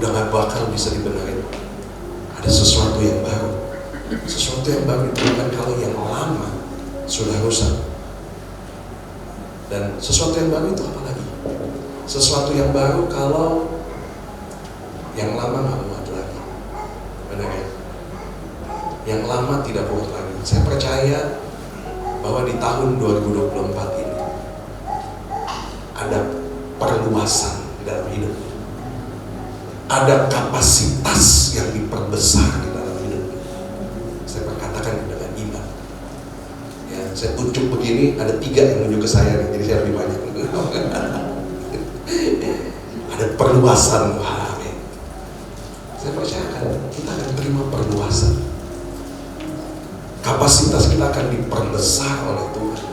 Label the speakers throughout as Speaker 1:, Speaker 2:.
Speaker 1: udah gak bakal bisa dibenerin. Ada sesuatu yang baru. Sesuatu yang baru diperlukan kalau yang lama sudah rusak. Dan sesuatu yang baru itu apa lagi? Sesuatu yang baru kalau yang lama gak muat lagi. Benar ya? Yang lama tidak muat lagi. Saya percaya bahwa di tahun 2024 ini ada perluasan di dalam hidup. Ada kapasitas yang diperbesar di dalam hidup. Saya perkatakan dengan iman. Ya, saya tunjuk begini, ada 3 yang menunjuk ke saya nih, jadi saya lebih banyak. Ada perluasan, wah, amin. Saya percayakan kita akan terima perluasan. Kapasitas kita akan diperbesar oleh Tuhan.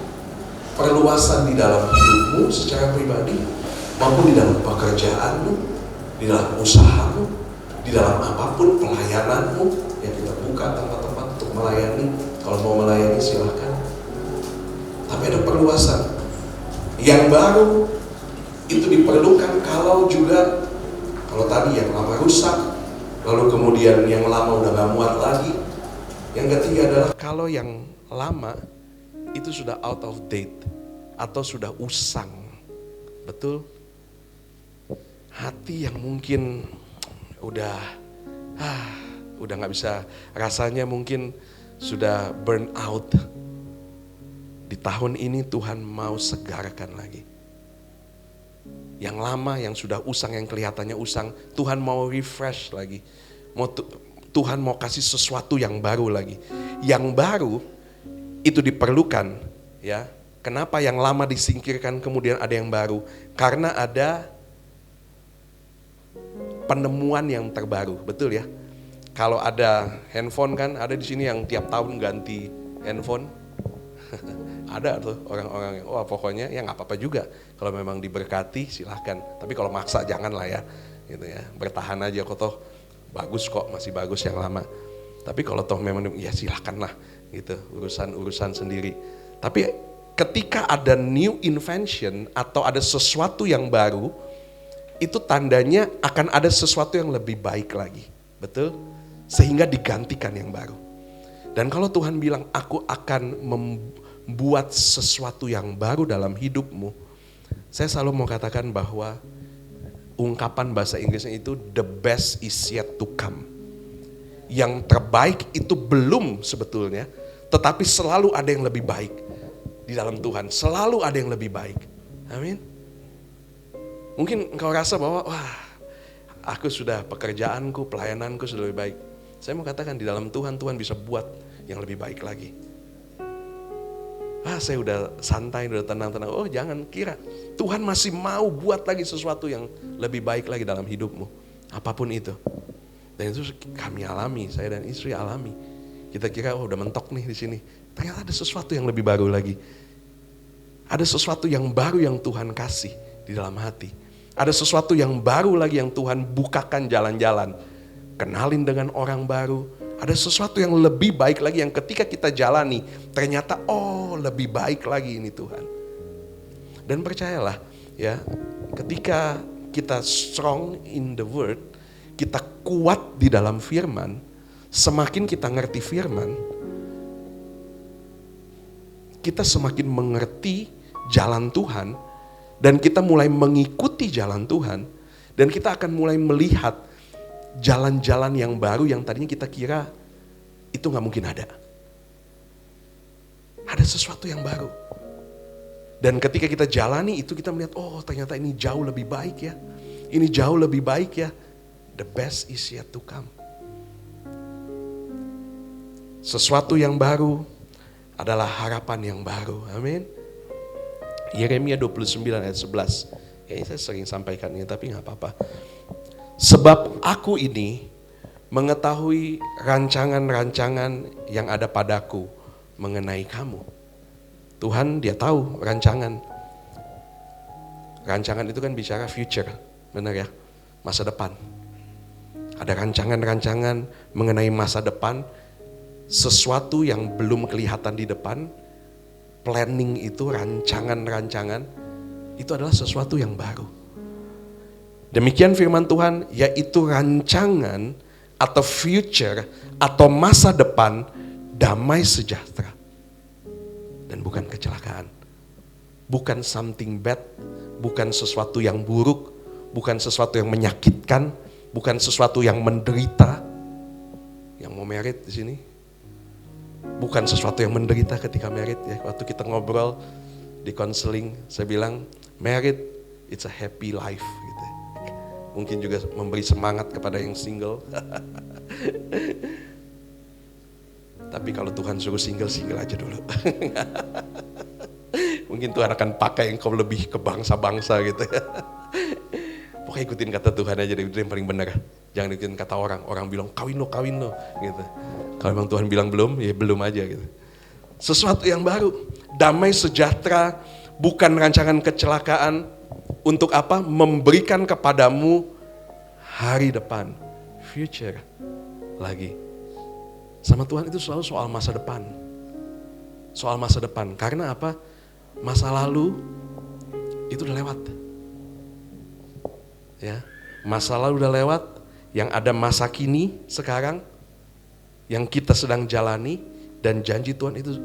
Speaker 1: Perluasan di dalam hidupmu secara pribadi, maupun di dalam pekerjaanmu, di dalam usahamu, di dalam apapun pelayananmu yang kita buka tempat-tempat untuk melayani. Kalau mau melayani silahkan. Tapi ada perluasan. Yang baru itu diperlukan kalau tadi yang lama rusak, lalu kemudian yang lama udah gak muat lagi. Yang ketiga adalah kalau yang lama itu sudah out of date atau sudah usang. Betul? Hati yang mungkin udah gak bisa, rasanya mungkin sudah burn out. Di tahun ini Tuhan mau segarkan lagi. Yang lama, yang sudah usang, yang kelihatannya usang, Tuhan mau refresh lagi. Tuhan mau kasih sesuatu yang baru lagi. Yang baru itu diperlukan, ya. Kenapa yang lama disingkirkan kemudian ada yang baru? Karena ada penemuan yang terbaru, betul ya? Kalau ada handphone kan, ada di sini yang tiap tahun ganti handphone. Ada tuh orang-orang yang, wah pokoknya ya nggak apa-apa juga. Kalau memang diberkati silahkan. Tapi kalau maksa jangan lah ya, gitu ya. Bertahan aja kok toh bagus kok, masih bagus yang lama. Tapi kalau toh memang ya silahkan lah, gitu. Urusan sendiri. Tapi ketika ada new invention atau ada sesuatu yang baru, itu tandanya akan ada sesuatu yang lebih baik lagi, betul? Sehingga digantikan yang baru. Dan kalau Tuhan bilang, aku akan membuat sesuatu yang baru dalam hidupmu, saya selalu mau katakan bahwa ungkapan bahasa Inggrisnya itu the best is yet to come. Yang terbaik itu belum sebetulnya, tetapi selalu ada yang lebih baik di dalam Tuhan. Selalu ada yang lebih baik. Amin. Mungkin engkau rasa bahwa wah, aku sudah pekerjaanku, pelayananku sudah lebih baik. Saya mau katakan di dalam Tuhan, Tuhan bisa buat yang lebih baik lagi. Saya udah santai, udah tenang-tenang. Oh jangan kira, Tuhan masih mau buat lagi sesuatu yang lebih baik lagi dalam hidupmu. Apapun itu. Dan itu kami alami, saya dan istri alami. Kita kira udah mentok nih di sini. Ternyata ada sesuatu yang lebih baru lagi. Ada sesuatu yang baru yang Tuhan kasih di dalam hati. Ada sesuatu yang baru lagi yang Tuhan bukakan jalan-jalan. Kenalin dengan orang baru. Ada sesuatu yang lebih baik lagi yang ketika kita jalani, ternyata lebih baik lagi ini Tuhan. Dan percayalah ya, ketika kita strong in the word, kita kuat di dalam firman, semakin kita ngerti firman, kita semakin mengerti jalan Tuhan, dan kita mulai mengikuti jalan Tuhan, dan kita akan mulai melihat jalan-jalan yang baru yang tadinya kita kira itu gak mungkin ada. Ada sesuatu yang baru. Dan ketika kita jalani itu kita melihat, ternyata ini jauh lebih baik ya. Ini jauh lebih baik ya. The best is yet to come. Sesuatu yang baru adalah harapan yang baru. Amin. Yeremia 29 ayat 11. Kayaknya saya sering sampaikan ini tapi gak apa-apa. Sebab aku ini mengetahui rancangan-rancangan yang ada padaku mengenai kamu. Tuhan dia tahu rancangan. Rancangan itu kan bicara future, benar ya? Masa depan. Ada rancangan-rancangan mengenai masa depan, sesuatu yang belum kelihatan di depan. Planning itu, rancangan-rancangan, itu adalah sesuatu yang baru. Demikian firman Tuhan, yaitu rancangan atau future atau masa depan damai sejahtera. Dan bukan kecelakaan. Bukan something bad, bukan sesuatu yang buruk, bukan sesuatu yang menyakitkan, bukan sesuatu yang menderita. Yang mau merit di sini, bukan sesuatu yang menderita ketika merit ya. Waktu kita ngobrol di konseling, saya bilang merit it's a happy life gitu. Mungkin juga memberi semangat kepada yang single. Tapi kalau Tuhan suruh single aja dulu. Mungkin Tuhan akan pakai engkau lebih ke bangsa-bangsa gitu. Pokoknya ikutin kata Tuhan aja, itu yang paling benar. Jangan ikutin kata orang. Orang bilang kawin lo gitu. Kalau memang Tuhan bilang belum, ya belum aja gitu. Sesuatu yang baru, damai sejahtera, bukan rancangan kecelakaan. Untuk apa? Memberikan kepadamu hari depan, future lagi. Sama Tuhan itu selalu soal masa depan. Soal masa depan. Karena apa? Masa lalu itu udah lewat. Ya, masa lalu udah lewat. Yang ada masa kini sekarang yang kita sedang jalani, dan janji Tuhan itu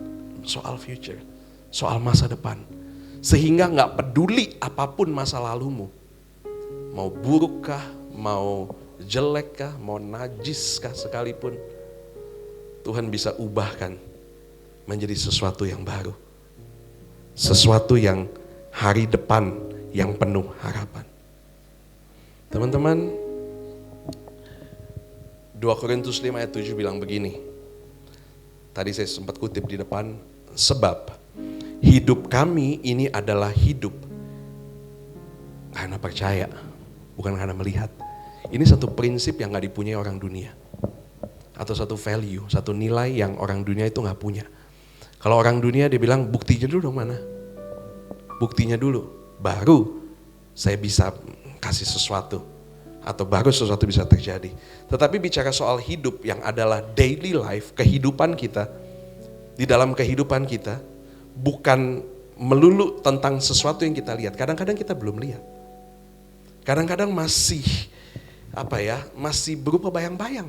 Speaker 1: soal future, soal masa depan. Sehingga gak peduli apapun masa lalumu, mau burukkah, mau jelekkah, mau najiskah sekalipun, Tuhan bisa ubahkan menjadi sesuatu yang baru. Sesuatu yang hari depan yang penuh harapan. Teman-teman, 2 Korintus 5 ayat 7 bilang begini. Tadi saya sempat kutip di depan, sebab hidup kami ini adalah hidup karena percaya, bukan karena melihat. Ini satu prinsip yang gak dipunyai orang dunia. Atau satu value, satu nilai yang orang dunia itu gak punya. Kalau orang dunia dia bilang buktinya dulu dong mana? Buktinya dulu, baru saya bisa kasih sesuatu. Atau baru sesuatu bisa terjadi. Tetapi bicara soal hidup yang adalah daily life, kehidupan kita, di dalam kehidupan kita, bukan melulu tentang sesuatu yang kita lihat. Kadang-kadang kita belum lihat. Kadang-kadang masih masih berupa bayang-bayang.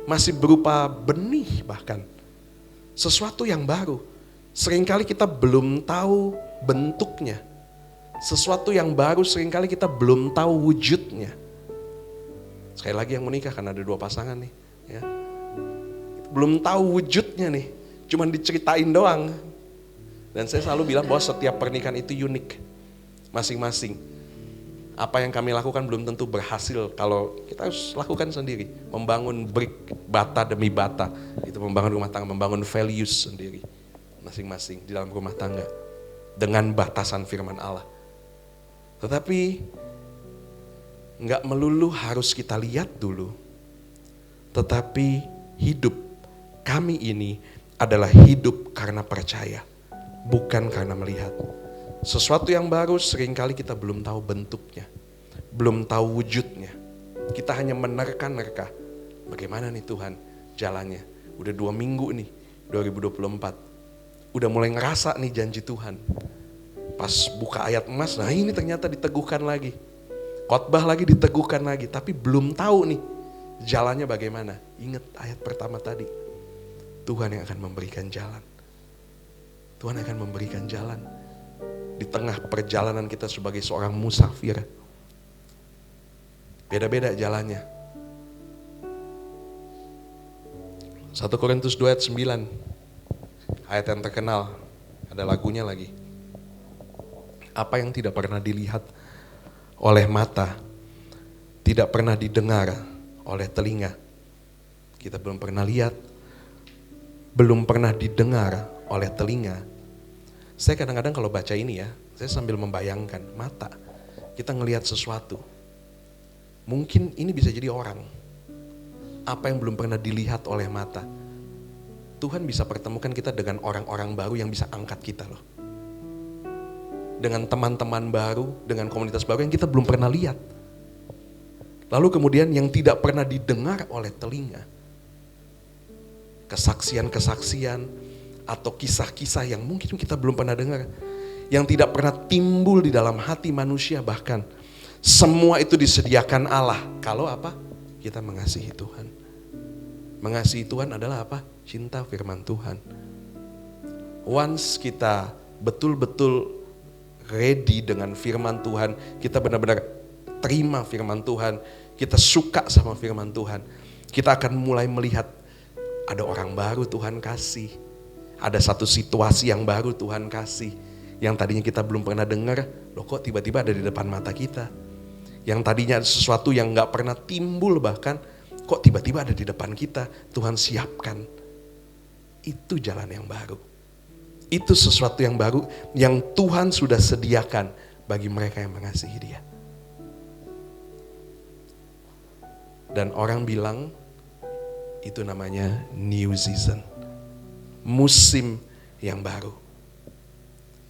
Speaker 1: Masih berupa benih bahkan. Sesuatu yang baru. Seringkali kita belum tahu bentuknya. Sesuatu yang baru seringkali kita belum tahu wujudnya. Sekali lagi yang menikah kan ada 2 pasangan nih. Ya. Belum tahu wujudnya nih. Cuman diceritain doang. Dan saya selalu bilang bahwa setiap pernikahan itu unik. Masing-masing. Apa yang kami lakukan belum tentu berhasil kalau kita harus lakukan sendiri. Membangun brick, bata demi bata. Itu membangun rumah tangga, membangun values sendiri. Masing-masing di dalam rumah tangga. Dengan batasan firman Allah. Tetapi gak melulu harus kita lihat dulu. Tetapi hidup kami ini adalah hidup karena percaya. Bukan karena melihat. Sesuatu yang baru seringkali kita belum tahu bentuknya. Belum tahu wujudnya. Kita hanya menerka-nerka. Bagaimana nih Tuhan jalannya. Udah 2 minggu nih 2024. Udah mulai ngerasa nih janji Tuhan. Pas buka ayat emas, nah ini ternyata diteguhkan lagi. Khotbah lagi diteguhkan lagi. Tapi belum tahu nih jalannya bagaimana. Ingat ayat pertama tadi. Tuhan yang akan memberikan jalan. Tuhan akan memberikan jalan. Di tengah perjalanan kita sebagai seorang musafir. Beda-beda jalannya. 1 Korintus 2 ayat 9. Ayat yang terkenal. Ada lagunya lagi. Apa yang tidak pernah dilihat oleh mata, tidak pernah didengar oleh telinga. Kita belum pernah lihat, belum pernah didengar oleh telinga. Saya kadang-kadang kalau baca ini ya, saya sambil membayangkan mata. Kita ngelihat sesuatu. Mungkin ini bisa jadi orang. Apa yang belum pernah dilihat oleh mata. Tuhan bisa pertemukan kita dengan orang-orang baru yang bisa angkat kita loh. Dengan teman-teman baru, dengan komunitas baru yang kita belum pernah lihat. Lalu kemudian yang tidak pernah didengar oleh telinga. Kesaksian-kesaksian atau kisah-kisah yang mungkin kita belum pernah dengar. Yang tidak pernah timbul di dalam hati manusia bahkan. Semua itu disediakan Allah. Kalau apa? Kita mengasihi Tuhan. Mengasihi Tuhan adalah apa? Cinta firman Tuhan. Once kita betul-betul ready dengan firman Tuhan, kita benar-benar terima firman Tuhan, kita suka sama firman Tuhan, kita akan mulai melihat ada orang baru Tuhan kasih. Ada satu situasi yang baru Tuhan kasih. Yang tadinya kita belum pernah dengar, loh kok tiba-tiba ada di depan mata kita. Yang tadinya sesuatu yang gak pernah timbul bahkan, kok tiba-tiba ada di depan kita. Tuhan siapkan. Itu jalan yang baru. Itu sesuatu yang baru yang Tuhan sudah sediakan bagi mereka yang mengasihi Dia. Dan orang bilang itu namanya new season. Musim yang baru.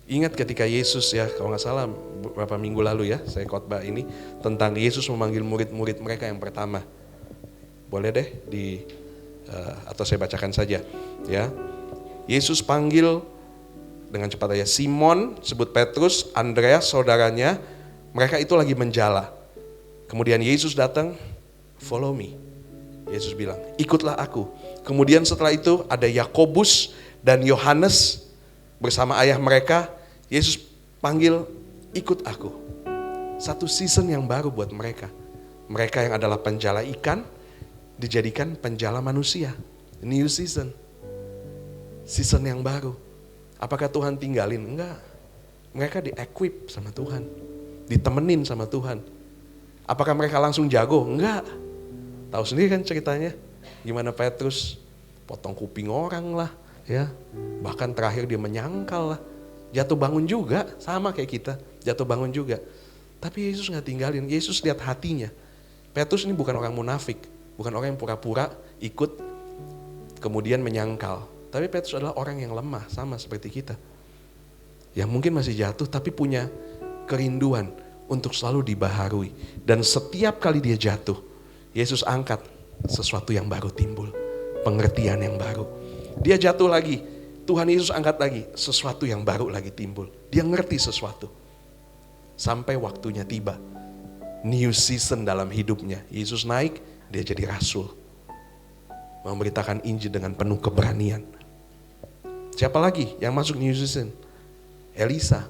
Speaker 1: Ingat ketika Yesus ya, kalau gak salah beberapa minggu lalu ya, saya khotbah ini tentang Yesus memanggil murid-murid mereka yang pertama. Boleh deh atau saya bacakan saja ya. Yesus panggil dengan cepat aja Simon, sebut Petrus, Andreas saudaranya, mereka itu lagi menjala. Kemudian Yesus datang, follow me. Yesus bilang, ikutlah aku. Kemudian setelah itu ada Yakobus dan Yohanes bersama ayah mereka. Yesus panggil, ikut aku. Satu season yang baru buat mereka. Mereka yang adalah penjala ikan dijadikan penjala manusia. New season. Season yang baru. Apakah Tuhan tinggalin? Enggak. Mereka di-equip sama Tuhan. Ditemenin sama Tuhan. Apakah mereka langsung jago? Enggak. Tahu sendiri kan ceritanya. Gimana Petrus potong kuping orang lah. Ya. Bahkan terakhir dia menyangkal lah. Jatuh bangun juga, sama kayak kita. Jatuh bangun juga. Tapi Yesus gak tinggalin. Yesus lihat hatinya. Petrus ini bukan orang munafik. Bukan orang yang pura-pura ikut kemudian menyangkal. Tapi Petrus adalah orang yang lemah, sama seperti kita. Yang mungkin masih jatuh tapi punya kerinduan untuk selalu dibaharui. Dan setiap kali dia jatuh, Yesus angkat sesuatu yang baru timbul. Pengertian yang baru. Dia jatuh lagi, Tuhan Yesus angkat lagi, sesuatu yang baru lagi timbul. Dia ngerti sesuatu. Sampai waktunya tiba. New season dalam hidupnya. Yesus naik, dia jadi rasul. Memberitakan Injil dengan penuh keberanian. Siapa lagi yang masuk new season? Elisa.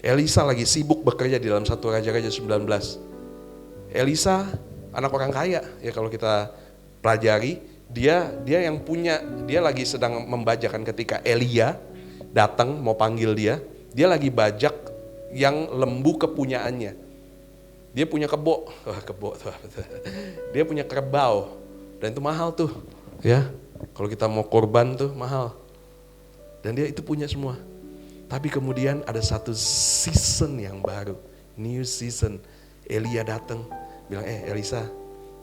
Speaker 1: Elisa lagi sibuk bekerja di dalam 1 Raja-Raja 19. Elisa anak orang kaya ya kalau kita pelajari. Dia yang punya, dia lagi sedang membajakan ketika Elia datang mau panggil dia lagi bajak yang lembu kepunyaannya. Dia punya kebo tuh. Dia punya kerbau dan itu mahal tuh, ya. Kalau kita mau korban tuh mahal. Dan dia itu punya semua. Tapi kemudian ada satu season yang baru, new season. Elia datang, bilang, Elisa,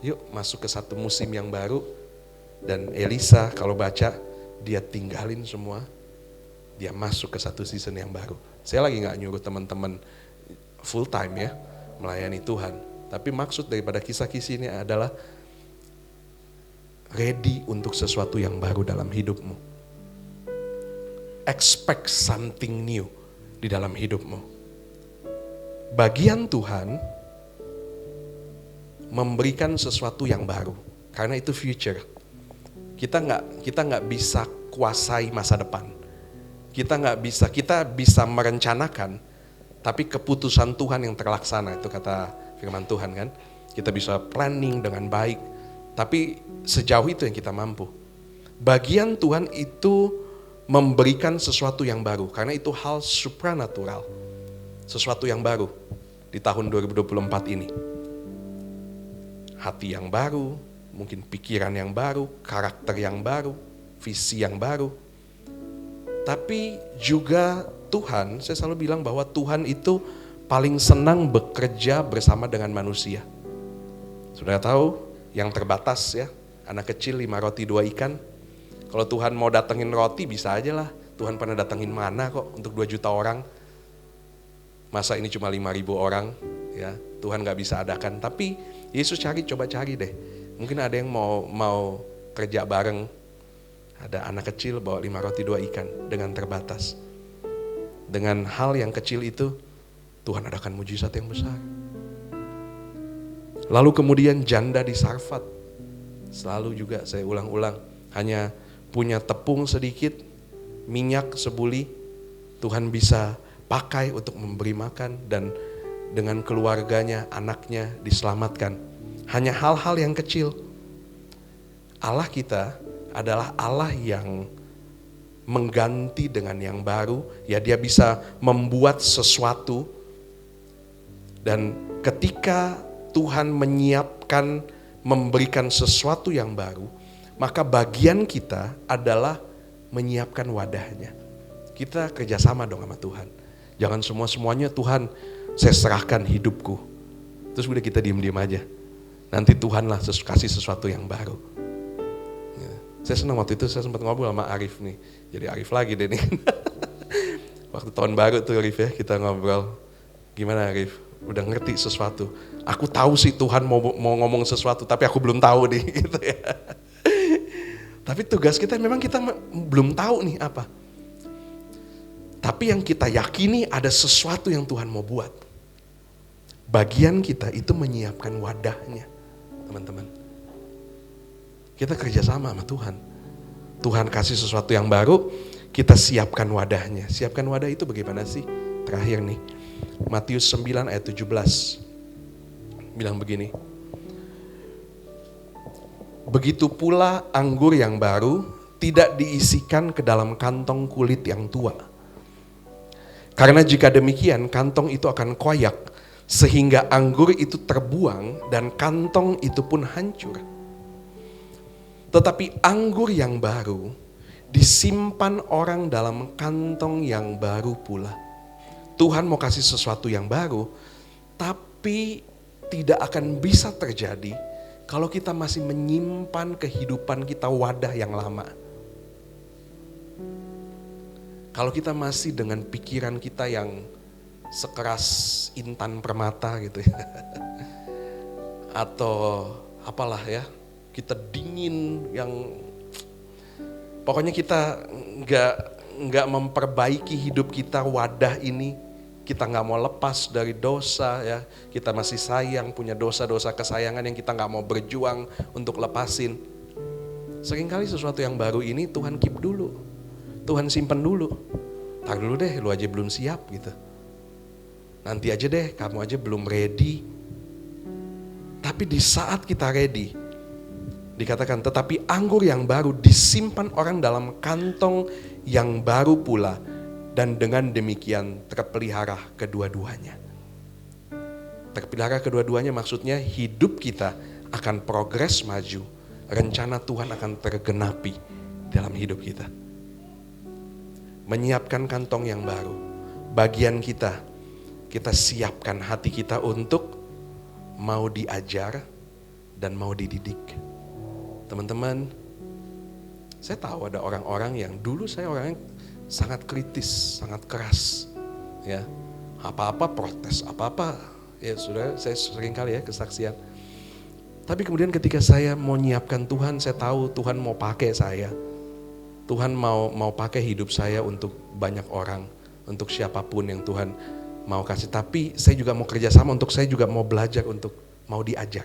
Speaker 1: yuk masuk ke satu musim yang baru. Dan Elisa kalau baca, dia tinggalin semua, dia masuk ke satu season yang baru. Saya lagi gak nyuruh teman-teman full time ya, melayani Tuhan. Tapi maksud daripada kisah-kisah ini adalah ready untuk sesuatu yang baru dalam hidupmu. Expect something new di dalam hidupmu. Bagian Tuhan memberikan sesuatu yang baru, karena itu future. Kita nggak bisa kuasai masa depan. Kita bisa merencanakan, tapi keputusan Tuhan yang terlaksana, itu kata firman Tuhan kan. Kita bisa planning dengan baik, tapi sejauh itu yang kita mampu. Bagian Tuhan itu memberikan sesuatu yang baru, karena itu hal supranatural. Sesuatu yang baru di tahun 2024 ini. Hati yang baru, mungkin pikiran yang baru, karakter yang baru, visi yang baru. Tapi juga Tuhan, saya selalu bilang bahwa Tuhan itu paling senang bekerja bersama dengan manusia. Sudah tahu yang terbatas ya, anak kecil 5 roti 2 ikan. Kalau Tuhan mau datengin roti bisa aja lah. Tuhan pernah datengin mana kok untuk 2 juta orang. Masa ini cuma 5.000 orang ya, Tuhan gak bisa adakan. Tapi Yesus coba cari deh. Mungkin ada yang mau kerja bareng. Ada anak kecil bawa 5 roti 2 ikan dengan terbatas. Dengan hal yang kecil itu Tuhan adakan mujizat yang besar. Lalu kemudian janda di Sarfat, selalu juga saya ulang-ulang, hanya punya tepung sedikit, minyak sebuli, Tuhan bisa pakai untuk memberi makan dan dengan keluarganya, anaknya diselamatkan. Hanya hal-hal yang kecil. Allah kita adalah Allah yang mengganti dengan yang baru, ya dia bisa membuat sesuatu. Dan ketika Tuhan menyiapkan, memberikan sesuatu yang baru, maka bagian kita adalah menyiapkan wadahnya. Kita kerjasama dong sama Tuhan. Jangan semuanya Tuhan, saya serahkan hidupku. Terus udah kita diem-diem aja. Nanti Tuhanlah kasih sesuatu yang baru. Ya. Saya senang waktu itu saya sempat ngobrol sama Arif nih. Jadi Arif lagi deh nih. Waktu tahun baru tuh Arif ya, kita ngobrol. Gimana Arif? Udah ngerti sesuatu. Aku tahu sih Tuhan mau ngomong sesuatu, tapi aku belum tahu nih. Gitu ya. Tapi tugas kita memang kita belum tahu nih apa. Tapi yang kita yakini ada sesuatu yang Tuhan mau buat. Bagian kita itu menyiapkan wadahnya, teman-teman. Kita kerjasama sama Tuhan. Tuhan kasih sesuatu yang baru, kita siapkan wadahnya. Siapkan wadah itu bagaimana sih? Terakhir nih, Matius 9 ayat 17 bilang begini. Begitu pula anggur yang baru tidak diisikan ke dalam kantong kulit yang tua. Karena jika demikian kantong itu akan koyak sehingga anggur itu terbuang dan kantong itu pun hancur. Tetapi anggur yang baru disimpan orang dalam kantong yang baru pula. Tuhan mau kasih sesuatu yang baru, tapi tidak akan bisa terjadi kalau kita masih menyimpan kehidupan kita wadah yang lama. Kalau kita masih dengan pikiran kita yang sekeras intan permata gitu ya. Atau apalah ya, kita dingin yang pokoknya kita nggak memperbaiki hidup kita wadah ini. Kita nggak mau lepas dari dosa ya, kita masih sayang, punya dosa-dosa kesayangan yang kita nggak mau berjuang untuk lepasin. Seringkali sesuatu yang baru ini Tuhan keep dulu, Tuhan simpen dulu. Tar dulu deh, lu aja belum siap gitu. Nanti aja deh, kamu aja belum ready. Tapi di saat kita ready, dikatakan tetapi anggur yang baru disimpan orang dalam kantong yang baru pula. Dan dengan demikian terpelihara kedua-duanya. Terpelihara kedua-duanya maksudnya hidup kita akan progres maju. Rencana Tuhan akan tergenapi dalam hidup kita. Menyiapkan kantong yang baru. Bagian kita siapkan hati kita untuk mau diajar dan mau dididik. Teman-teman, saya tahu ada orang-orang yang dulu saya orangnya sangat kritis, sangat keras, ya apa-apa protes, apa-apa ya sudah saya sering kali ya kesaksian. Tapi kemudian ketika saya mau nyiapkan Tuhan, saya tahu Tuhan mau pakai saya, Tuhan mau pakai hidup saya untuk banyak orang, untuk siapapun yang Tuhan mau kasih. Tapi saya juga mau kerjasama untuk saya juga mau belajar untuk mau diajar,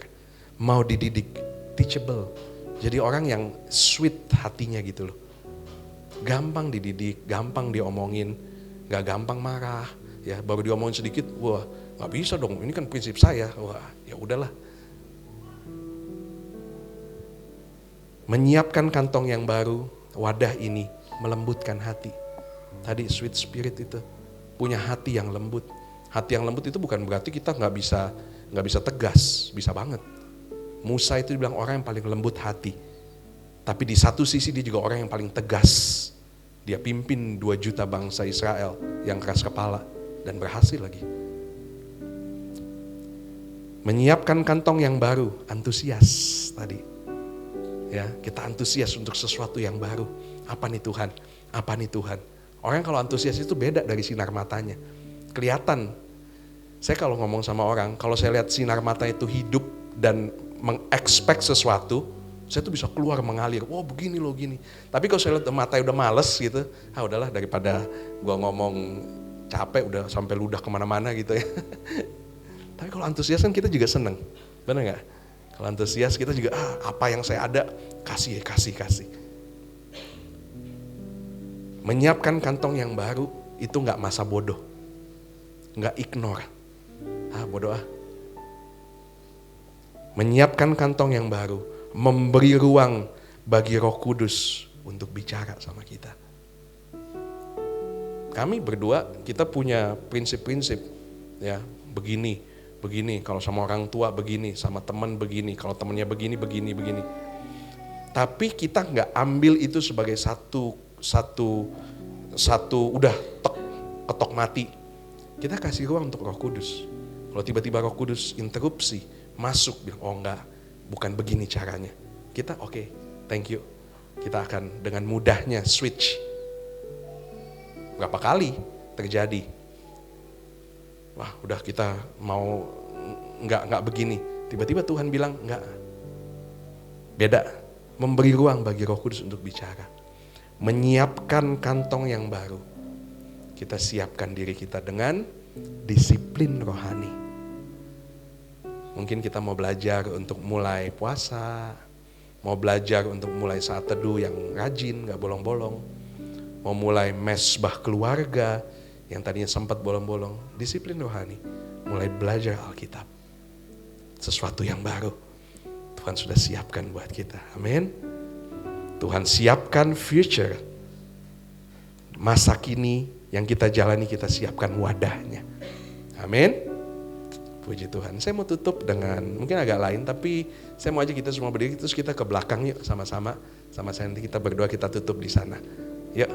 Speaker 1: mau dididik, teachable. Jadi orang yang sweet hatinya gitu loh. Gampang dididik, gampang diomongin, gak gampang marah. Ya baru diomongin sedikit, wah gak bisa dong, ini kan prinsip saya. Wah ya udahlah. Menyiapkan kantong yang baru, wadah ini melembutkan hati. Tadi sweet spirit itu, punya hati yang lembut. Hati yang lembut itu bukan berarti kita gak bisa tegas, bisa banget. Musa itu dibilang orang yang paling lembut hati. Tapi di satu sisi dia juga orang yang paling tegas. Dia pimpin 2 juta bangsa Israel yang keras kepala dan berhasil lagi. Menyiapkan kantong yang baru, antusias tadi. Ya, kita antusias untuk sesuatu yang baru. Apa nih Tuhan? Apa nih Tuhan? Orang kalau antusias itu beda dari sinar matanya. Kelihatan. Saya kalau ngomong sama orang, kalau saya lihat sinar mata itu hidup dan mengekspek sesuatu, saya tuh bisa keluar mengalir, wah begini loh gini. Tapi kalau saya lihat matanya udah males gitu, udahlah daripada gua ngomong capek udah sampai ludah kemana-mana gitu ya. Tapi kalau antusias kan kita juga seneng, benar nggak? Kalau antusias kita juga, apa yang saya ada, kasih. Menyiapkan kantong yang baru, itu nggak masa bodoh. Nggak ignore. Bodoh. Menyiapkan kantong yang baru, memberi ruang bagi Roh Kudus untuk bicara sama kita. Kami berdua, kita punya prinsip-prinsip, ya, begini, kalau sama orang tua begini, sama teman begini, kalau temannya begini. Tapi kita nggak ambil itu sebagai satu udah ketok mati. Kita kasih ruang untuk Roh Kudus. Kalau tiba-tiba Roh Kudus interupsi, masuk, bilang, enggak, bukan begini caranya. Kita oke, thank you. Kita akan dengan mudahnya switch. Berapa kali terjadi? Wah, udah kita mau enggak begini. Tiba-tiba Tuhan bilang enggak. Beda. Memberi ruang bagi Roh Kudus untuk bicara. Menyiapkan kantong yang baru. Kita siapkan diri kita dengan disiplin rohani. Mungkin kita mau belajar untuk mulai puasa, mau belajar untuk mulai saat teduh yang rajin, gak bolong-bolong, mau mulai mesbah keluarga yang tadinya sempat bolong-bolong, disiplin rohani, mulai belajar Alkitab. Sesuatu yang baru Tuhan sudah siapkan buat kita, amin. Tuhan siapkan future, masa kini yang kita jalani, kita siapkan wadahnya, amin. Puji Tuhan. Saya mau tutup dengan mungkin agak lain, tapi saya mau aja kita semua berdiri terus kita ke belakang yuk sama-sama. Sama saya nanti kita berdoa, kita tutup di sana. Yuk.